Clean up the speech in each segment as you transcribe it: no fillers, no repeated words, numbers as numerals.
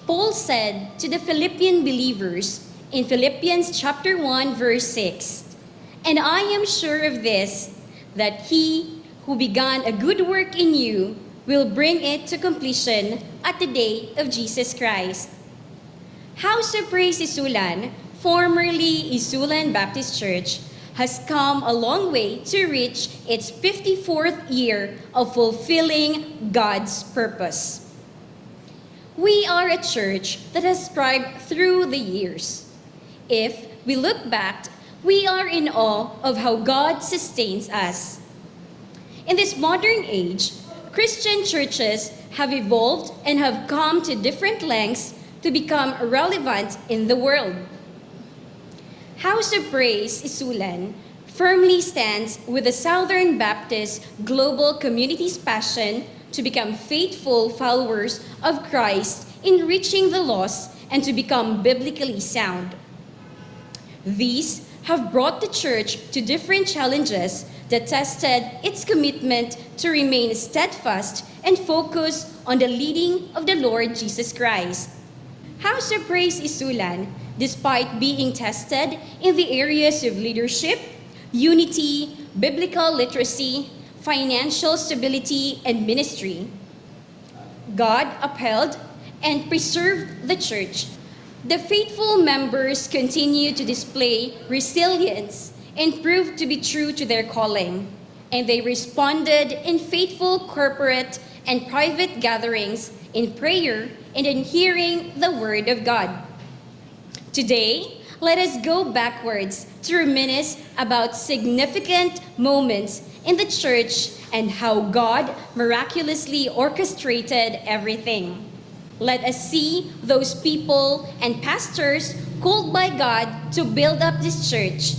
Paul said to the Philippian believers in Philippians chapter 1 verse 6, "And I am sure of this, that he who began a good work in you will bring it to completion at the day of Jesus Christ." House of Praise Isulan, formerly Isulan Baptist Church, has come a long way to reach its 54th year of fulfilling God's purpose. We are a church that has thrived through the years. If we look back, we are in awe of how God sustains us. In this modern age, Christian churches have evolved and have come to different lengths to become relevant in the world. House of Praise Isulan firmly stands with the Southern Baptist Global Community's passion to become faithful followers of Christ in reaching the lost and to become biblically sound. These have brought the church to different challenges that tested its commitment to remain steadfast and focused on the leading of the Lord Jesus Christ. House of Praise Isulan, despite being tested in the areas of leadership, unity, biblical literacy, financial stability, and ministry, God upheld and preserved the church. The faithful members continue to display resilience and prove to be true to their calling, and they responded in faithful corporate and private gatherings in prayer and in hearing the Word of God. Today, let us go backwards to reminisce about significant moments in the church and how God miraculously orchestrated everything. Let us see those people and pastors called by God to build up this church,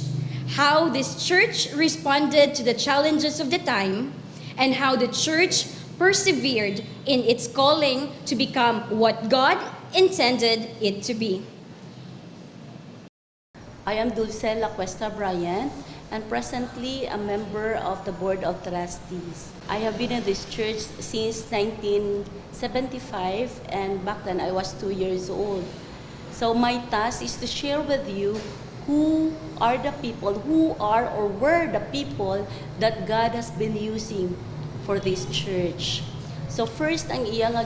how this church responded to the challenges of the time, and how the church persevered in its calling to become what God intended it to be. I am Dulce Lacuesta Bryant and presently a member of the Board of Trustees. I have been in this church since 1975 and back then I was 2 years old. So my task is to share with you who are the people, who are or were the people that God has been using for this church. So first, ang iyang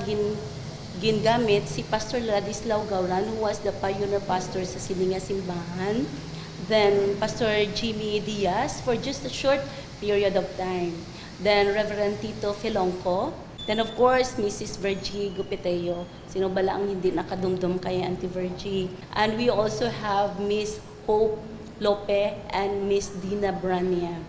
gingamit si Pastor Ladislao Gauran, who was the pioneer pastor sa Silinga Simbahan. Then Pastor Jimmy Diaz for just a short period of time. Then Reverend Tito Filonco. Then of course, Mrs. Virgie Gupiteo. Sino bala ang hindi nakadumdum kay Auntie Virgie. And we also have Miss Hope Lope and Miss Dina Brania.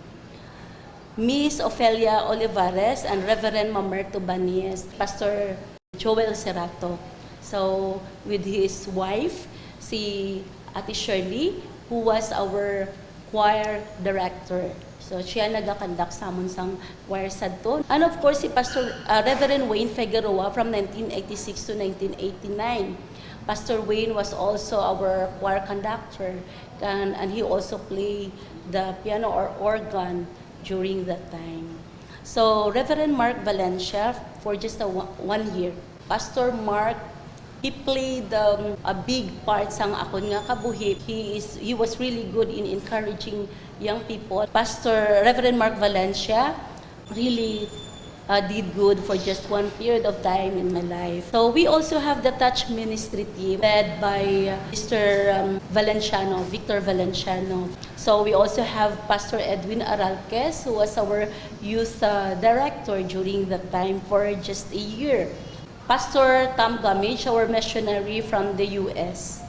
Miss Ofelia Olivares and Reverend Mamerto Banies. Pastor Joel Cerato. So, with his wife, si Ate Shirley, who was our choir director. So, siya nag-conduct sa amon sang choir sadto. And of course, si Pastor Reverend Wayne Figueroa from 1986 to 1989. Pastor Wayne was also our choir conductor, and he also played the piano or organ during that time. So, Reverend Mark Valencia for just 1 year. Pastor Mark, he played a big part sa akon nga kabuhi. He was really good in encouraging young people. Pastor Reverend Mark Valencia really did good for just 1 period of time in my life. So we also have the Touch Ministry team led by Mr. Valenciano, Victor Valenciano. So we also have Pastor Edwin Aralquez, who was our youth director during that time for just a year. Pastor Tom Gamage, our missionary from the U.S.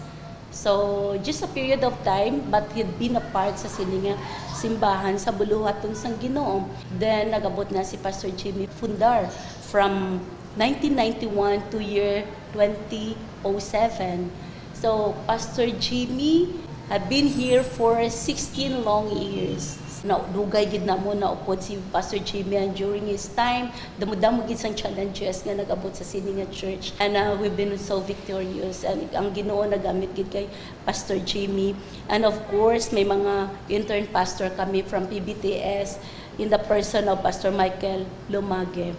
So, just a period of time, but he'd been a part sa Silinga Simbahan sa buluhaton sang Ginoo. Then, nagabot na si Pastor Jimmy Fundar from 1991 to year 2007. So, Pastor Jimmy had been here for 16 long years. Dugay gid na mo na upod si Pastor Jimmy and during his time damo gid sang challenges nga nag-abot sa Silinga Church, and we've been so victorious, and ang Ginoo nagamit gid kay Pastor Jimmy. And of course may mga intern pastor kami from PBTS in the person of Pastor Michael Lumage.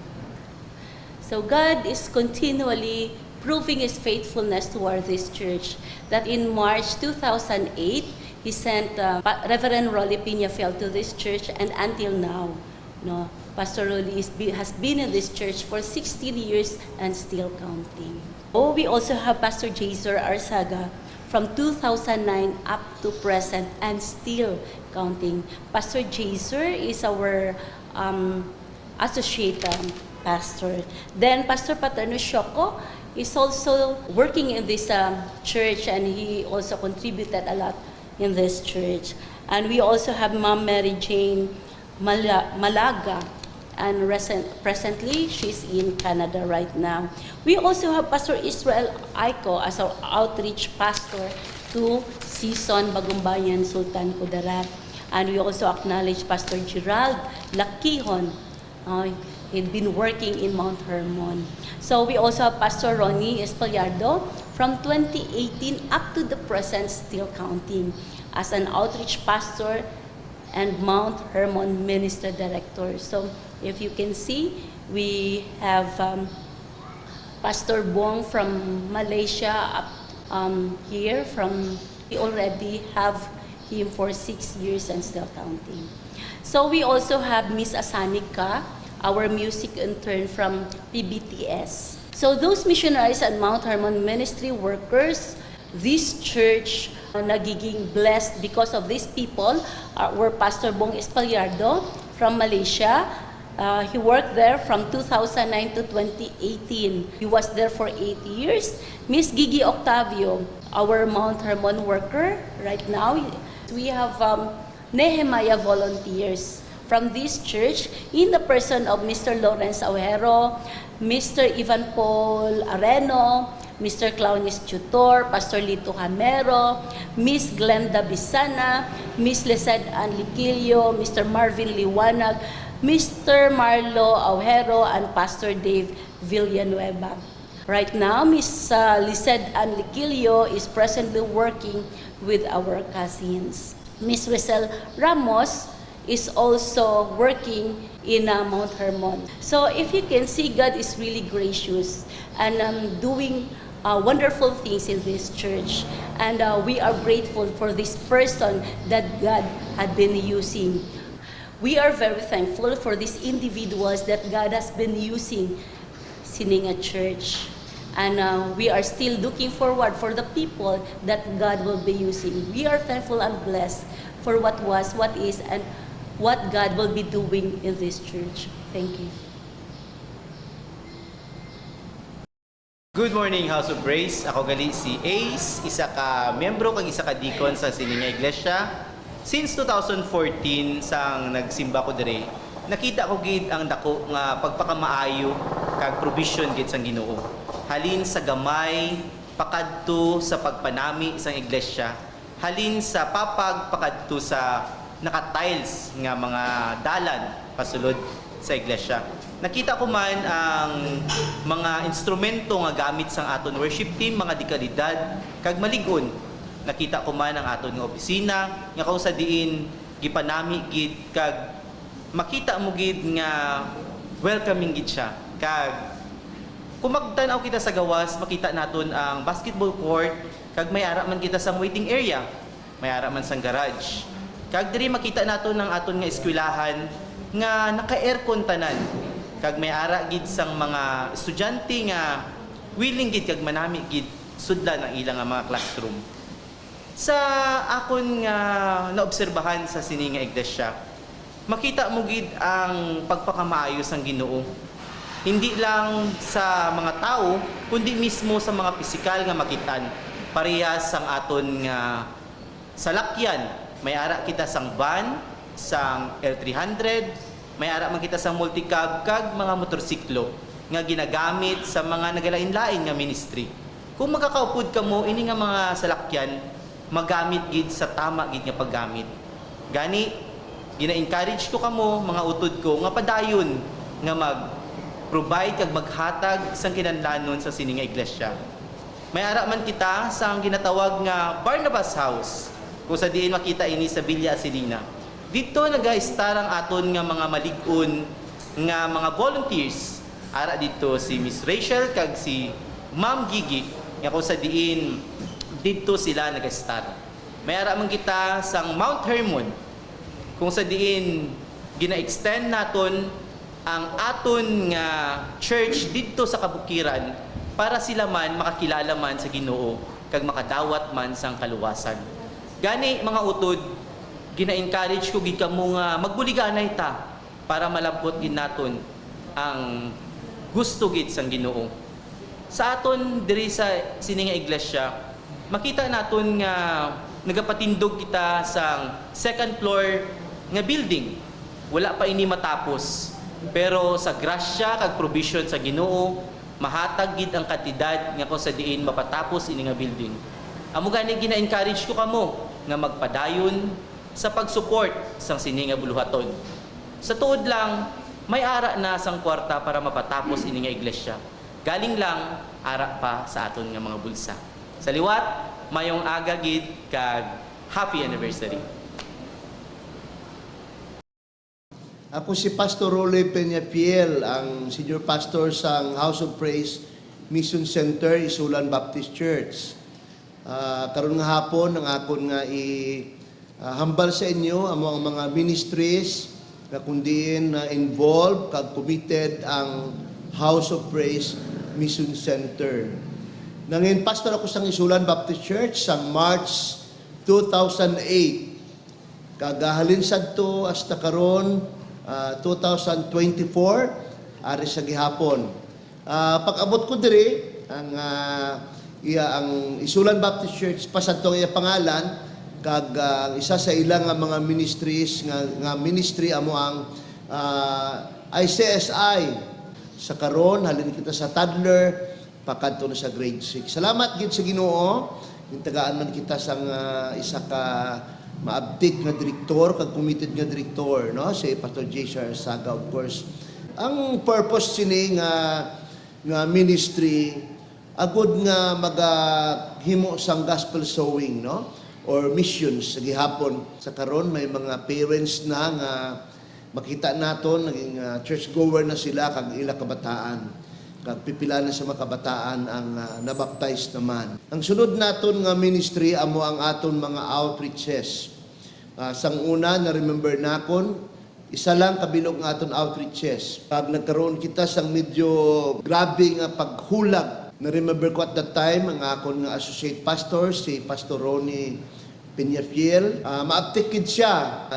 So God is continually proving his faithfulness toward this church. That in March 2008, he sent Reverend Rolly Piñafel to this church, and until now, no, Pastor Rolly has been in this church for 16 years and still counting. Oh, we also have Pastor Jaser Arsaga from 2009 up to present and still counting. Pastor Jaser is our associate pastor. Then Pastor Paterno Shoko is also working in this church, and he also contributed a lot in this church. And we also have Ma'am Mary Jane Malaga, and presently she's in Canada right now. We also have Pastor Israel Aiko as our outreach pastor to Sison Bagumbayan Sultan Kudarat. And we also acknowledge Pastor Gerald Lakihon. He'd been working in Mount Hermon. So we also have Pastor Ronnie Espallardo from 2018 up to the present, still counting, as an outreach pastor and Mount Hermon Minister Director. So if you can see, we have Pastor Bong from Malaysia up here. We already have him for 6 years and still counting. So we also have Miss Asanika, our music intern from PBTS. So those missionaries and Mount Hermon ministry workers, this church nagiging blessed because of these people were Pastor Bong Espallardo from Malaysia. He worked there from 2009 to 2018. He was there for 8 years. Miss Gigi Octavio, our Mount Hermon worker right now. We have Nehemiah volunteers from this church in the person of Mr. Lawrence Auhero, Mr. Ivan Paul Areno, Mr. Claunis Tutor, Pastor Lito Camero, Miss Glenda Bisana, Miss Lised Anliquillo, Mr. Marvin Liwanag, Mr. Marlo Auhero, and Pastor Dave Villanueva. Right now, Miss Lised Anliquillo is presently working with our cousins. Miss Rizal Ramos is also working in Mount Hermon. So if you can see, God is really gracious and doing wonderful things in this church. And we are grateful for this person that God had been using. We are very thankful for these individuals that God has been using Sininga Church. And we are still looking forward for the people that God will be using. We are thankful and blessed for what was, what is, and what God will be doing in this church. Thank you. Good morning, House of Grace. Ako gali si Ace, isa ka membro kag isa ka deacon sa Sininga Iglesia. Since 2014 sang nagsimba ko dire, nakita ko gid ang dako nga pagpakamaayo kag provision gid sang Ginoo. Halin sa gamay pakadto sa pagpanami sang iglesia, halin sa papag pakadto sa naka-tiles nga mga dalan pasulod sa iglesia. Nakita ko man ang mga instrumento nga gamit sang aton worship team, mga dekalidad kag maligon. Nakita ko man ang aton nga opisina nga kausa diin gipanami gid kag makita mo gid nga welcoming gid siya. Kag kung magtanaw kita sa gawas, makita naton ang basketball court kag may ara man kita sa waiting area, may ara man sang garage. Kag diri makita naton ang aton nga eskwelahan nga naka-aircon tanan. Kag may ara gid sang mga estudyante nga willing gid kag manami gid sudlan ang ilang mga classroom. Sa akon nga naobserbahan sa Sininga Iglesia, makita mo gid ang pagpakamaayo sang Ginoo. Hindi lang sa mga tao, kundi mismo sa mga pisikal nga makitan. Parehas sang aton nga salakyan. May ara kita sang van, sang L300, may ara man kita sang multicab kag mga motorsiklo nga ginagamit sa mga nagalain-lain nga ministry. Kung magkakaupod ka mo, ini nga mga salakyan, magamit gid sa tama gid nga paggamit. Gani, gina-encourage ko kamo, mga utod ko, nga padayon nga mag-provide kag maghatag sang kinahanglanon sa Sininga Iglesia. May ara man kita sang ginatawag nga Barnabas House, kung sa diin makita ini sa Villa Asilina. Dito nag-a-star ang aton nga mga malig-on nga mga volunteers. Ara dito si Miss Rachel kag si Ma'am Gigi, nga kung sa diin dito sila nag-start. May ara man kita sang Mount Hermon, kung sa diin gina-extend naton ang aton nga church dito sa kabukiran para sila man makakilala man sa Ginoo kag makadawat man sang kaluwasan. Gani mga utod, gina-encourage ko gid kamo nga magbuliganay ta para malabot gid naton ang gusto gid sang Ginoo. Sa aton diri sa sini nga iglesia, makita naton nga nagapatindog kita sang second floor nga building. Wala pa ini matapos. Pero sa grasya kag provision sa Ginoo, mahatag gid ang kantidad nga kung sa diin mapatapos ini nga building. Amo gani gina-encourage ko kamo nga magpadayon sa pag-support sang sini nga buluhaton. Sa tuod lang, may ara na sang kwarta para mapatapos ini nga iglesia. Galing lang ara pa sa aton nga mga bulsa. Sa liwat, mayong aga gid kag happy anniversary. Ako si Pastor Rolly Peñafiel, ang senior pastor sa House of Praise Mission Center, Isulan Baptist Church. Karon nga hapon, ang akon nga hambal sa inyo ang mga ministries na kundiin na involved kag committed ang House of Praise Mission Center. Nangin pastor ako sa Isulan Baptist Church sa March 2008. Kagahalin sadto hasta karon 2024 ari sa gihapon. Pag-abot ko diri ang Isulan Baptist Church pasadtong iya pangalan kag isa sa ilang nga mga ministries nga ministry amo ang ICSI. Sa karon halin kita sa toddler pakadto na sa grade 6. Salamat gid sa Ginoo. Intagaan man kita sang isa ka maabtik nga direktor kag committed nga direktor, no, si Pastor J.R. Saga, of course. Ang purpose sini nga ministry agud nga maghimo sang gospel sowing, no, or missions sa gihapon. Sa karon may mga parents na nga makita naton naging church goer na sila kag ila kabataan. Kag pipila na sa mga kabataan ang nabaptize naman. Ang sunod naton nga ministry amo ang aton mga outreaches. Sang una na remember nakon, isa lang kabilog ng aton outreaches. Pag nagkaroon kita sang medyo grabe nga paghulag, na remember ko at that time ang akon nga associate pastor si Pastor Ronnie Peñafiel. Maaptikid siya,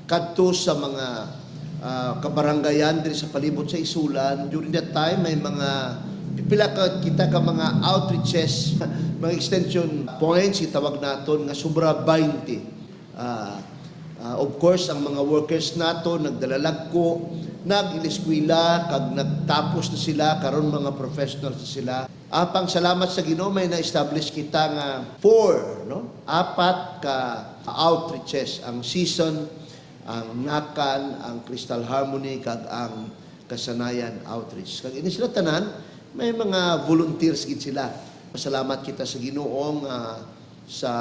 kadto sa mga kabarangayan diri sa palibot sa Isulan. During that time may mga pipila kita ka mga outreaches, mga extension points itawag naton nga sobra 20. Of course ang mga workers nato nagdalalag ko, nag-iliskwela kag nagtapos na sila karon mga professionals na sila. Apang salamat sa Ginoo may na-establish kita nga 4, no? 4 ka outreaches ang season, ang Nakan, ang Crystal Harmony, kag ang Kasanayan Outreach. Kag ini sila tanan, may mga volunteers gid sila. Pasalamat kita sa Ginoo sa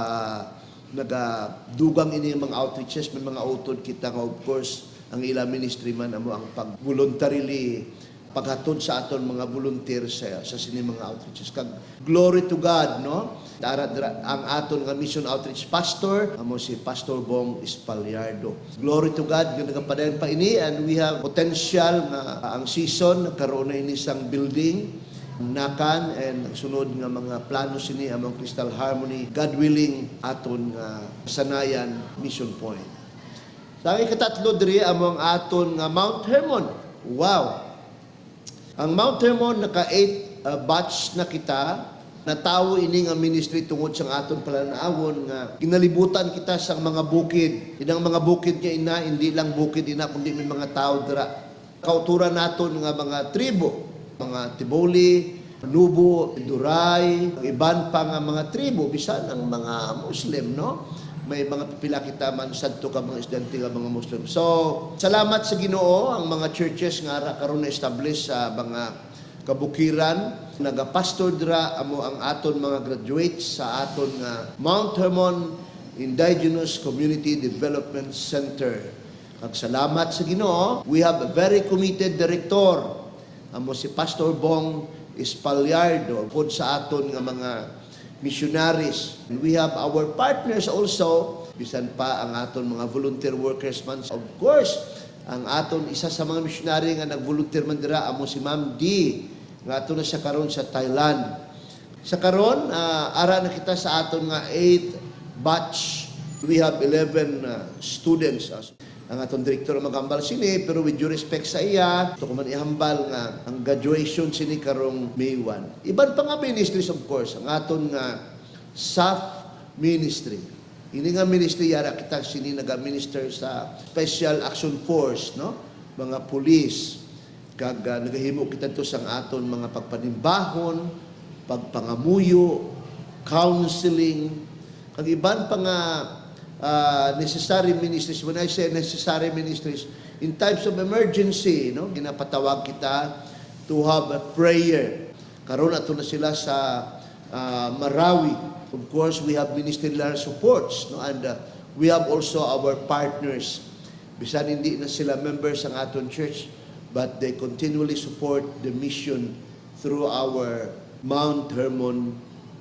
nagadugang ini mga outreaches, may mga utod kita nga of course ang ila ministry man amo ang pag-voluntarily paghatod sa aton mga volunteers sa sini mga outreaches. Kag glory to God, no? Ang aton nga mission outreach pastor amo si Pastor Bong Espalyardo. Glory to God nga nagapadayon pa ini, and we have potential nga ang season karon na ini sang building Nakan, and sunod nga mga plano sini among Crystal Harmony, God willing aton Sanayan Mission Point. Sa ikatatlo diri among aton nga Mount Hermon. Wow. Ang Mount Hermon naka 8 batch na kita. Natawo ini nga ministry tungod sa aton palanaawon nga ginalibutan kita sa mga bukid. Inang mga bukid nga ina, hindi lang bukid ina kundi may mga tao dira. Kauturan naton nga mga tribo, mga Tiboli, Nubo, Duray, iban pa nga mga tribo bisan ang mga Muslim, no? May mga pipila kita man sadto ka mga estudyante nga mga Muslim. So, salamat sa Ginoo ang mga churches nga karon na establish sa mga kabukiran. Nagapastor dira amo ang aton mga graduates sa aton nga Mount Hermon Indigenous Community Development Center. Kag salamat sa Ginoo, we have a very committed director amo si Pastor Bong Espalyardo pod sa aton nga mga missionaries. We have our partners also, bisan pa ang aton mga volunteer workers man. Of course, ang aton isa sa mga missionary nga nag-volunteer man dira amo si Ma'am D, nga aton na siya karon sa Thailand. Sa karon, ara na kita sa aton nga 8th batch. We have 11 students. Ang atong direktor magambal sini, pero with due respect sa iya, ito ko man ihambal nga ang graduation sini karong May 1. Iban pa nga ministries, of course, ang aton nga SAF ministry. Ini nga ministry yara kita sini naga-minister sa Special Action Force, no? Mga police, kag nagahimo kita to sa aton mga pagpanimbahon, pagpangamuyo, counseling, kag iban pa nga necessary ministries. When I say necessary ministries, in times of emergency, no, ginapatawag kita to have a prayer. Karon ato na sila sa Marawi. Of course, we have ministerial supports, no, and we have also our partners. Bisan hindi na sila members ng aton church, but they continually support the mission through our Mount Hermon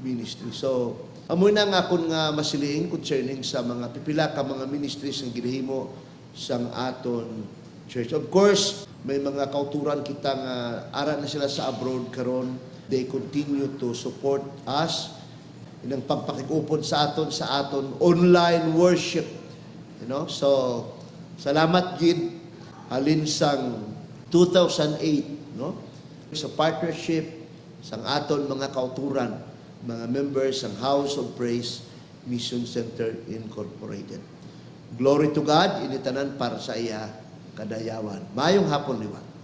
ministry. So, amoy na nga akong masiliing concerning sa mga pipila ka mga ministries ng ginahimo sang aton church. Of course, may mga kauturan kita nga ara na sila sa abroad karon. They continue to support us inang pagpakikupon sa aton online worship. You know? So, salamat gid halin sang 2008, no? Sa partnership sang aton mga kauturan, mga members ng House of Praise Mission Center Incorporated. Glory to God, initanan para sa iya kadayawan. Mayong hapon liwat.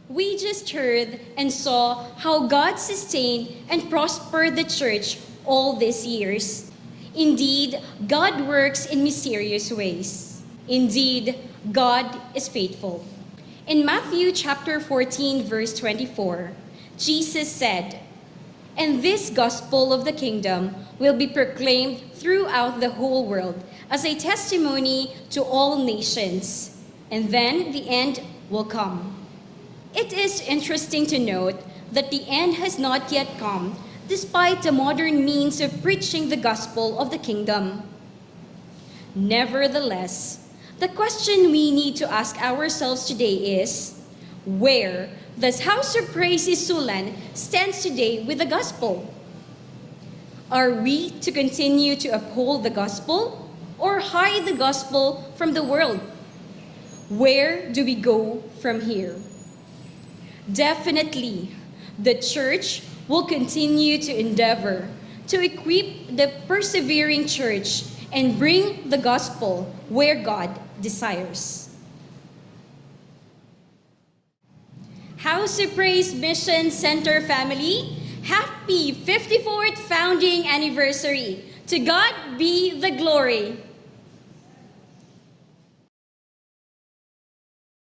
We just heard and saw how God sustained and prospered the church all these years. Indeed, God works in mysterious ways. Indeed, God is faithful. In Matthew chapter 14, verse 24, Jesus said, "And this gospel of the kingdom will be proclaimed throughout the whole world as a testimony to all nations, and then the end will come." It is interesting to note that the end has not yet come, despite the modern means of preaching the gospel of the kingdom. Nevertheless, the question we need to ask ourselves today is, where does House of Praise Isulan stands today with the gospel? Are we to continue to uphold the gospel or hide the gospel from the world? Where do we go from here? Definitely, the church will continue to endeavor to equip the persevering church and bring the gospel where God desires. House of Praise Mission Center family, happy 54th founding anniversary. To God be the glory.